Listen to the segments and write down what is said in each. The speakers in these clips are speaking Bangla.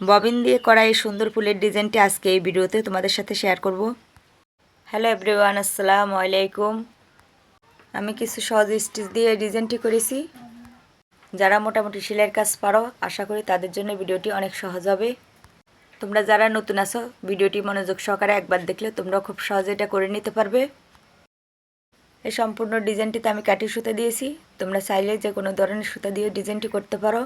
ববিন দিয়ে করা এই সুন্দর ফুলের ডিজাইনটি আজকে এই ভিডিওতে তোমাদের সাথে শেয়ার করব। হ্যালো এভরিওয়ান, আসসালামু আলাইকুম। আমি কিছু সহজ স্টিচ দিয়ে এই ডিজাইনটি করেছি। যারা মোটামুটি সেলাইয়ের কাজ পারো, আশা করি তাদের জন্য ভিডিওটি অনেক সহজ হবে। তোমরা যারা নতুন আছো, ভিডিওটি মনোযোগ সহকারে একবার দেখলে তোমরা খুব সহজে এটা করে নিতে পারবে। এই সম্পূর্ণ ডিজাইনটিতে আমি কাঠি সুতা দিয়েছি। তোমরা চাইলে যে কোনো ধরনের সুতা দিয়ে ডিজাইনটি করতে পারো।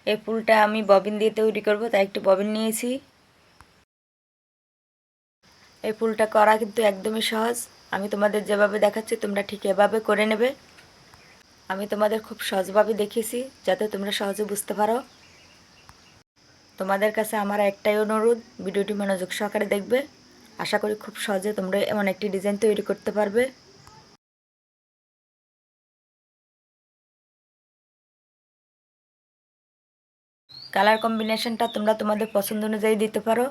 এই ফুলটা আমি ববিন দিয়ে তৈরি করব, তাই একটু ববিন নিয়েছি। এই ফুলটা করা কিন্তু একদমই সহজ। আমি তোমাদের যেভাবে দেখাচ্ছি তোমরা ঠিক এভাবে করে নেবে। আমি তোমাদের খুব সহজভাবে দেখিয়েছি যাতে তোমরা সহজে বুঝতে পারো। তোমাদের কাছে আমার একটাই অনুরোধ, ভিডিওটি মনোযোগ সহকারে দেখবে। আশা করি খুব সহজে তোমরা এমন একটি ডিজাইন তৈরি করতে পারবে। কালার কম্বিনেশনটা তোমরা তোমাদের পছন্দ অনুযায়ী দিতে পারো।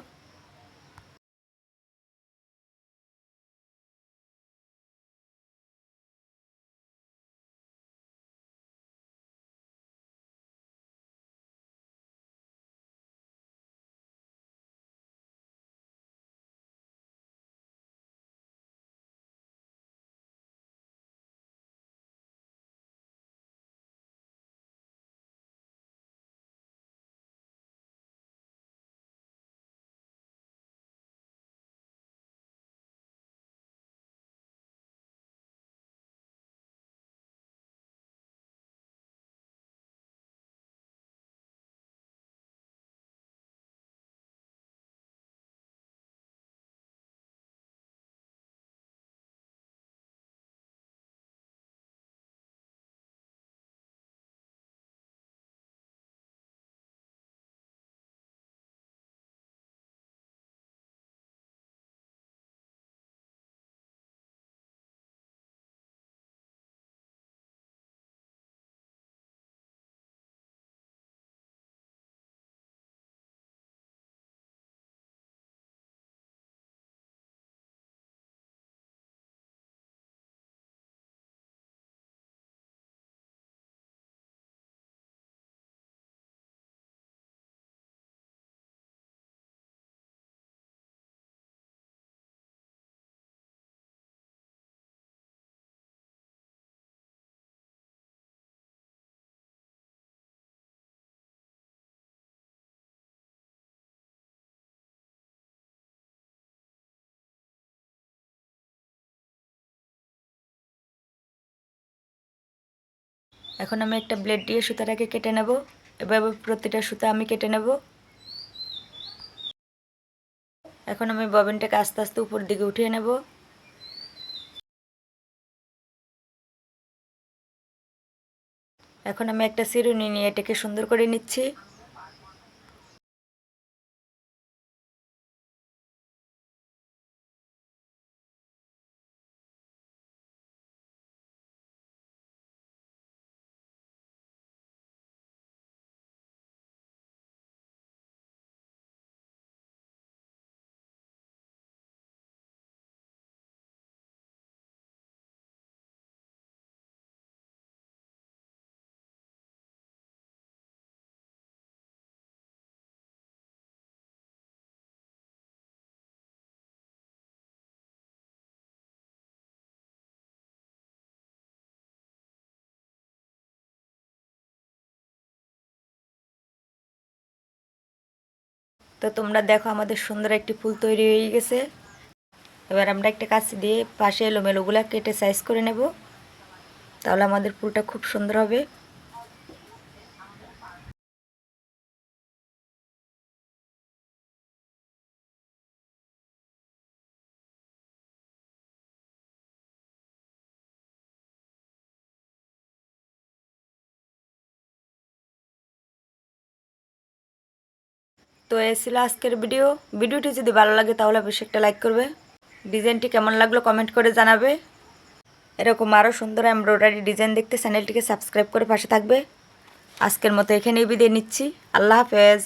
এখন আমি একটা ব্লেড দিয়ে সুতাটাকে কেটে নেব। এভাবে প্রতিটা সুতা আমি কেটে নেব। এখন আমি ববিনটাকে আস্তে আস্তে উপর দিকে উঠিয়ে নেব। এখন আমি একটা চিরুনি নিয়ে এটাকে সুন্দর করে নিচ্ছি। তো তোমরা দেখো আমাদের সুন্দর একটি ফুল তৈরি হয়ে গেছে। এবার আমরা একটা কাঁচি দিয়ে পাশে এলোমেলোগুলা কেটে সাইজ করে নেব, তাহলে আমাদের ফুলটা খুব সুন্দর হবে। তো এই ছিল আজকের ভিডিওটি যদি ভালো লাগে তাহলে অবশ্যই একটা লাইক করবে। ডিজাইনটি কেমন লাগলো কমেন্ট করে জানাবে। এরকম আরও সুন্দর এমব্রয়ডারি ডিজাইন দেখতে চ্যানেলটিকে সাবস্ক্রাইব করে পাশে থাকবে। আজকের মতো এখানেই বিদায় নিচ্ছি। আল্লাহ হাফেজ।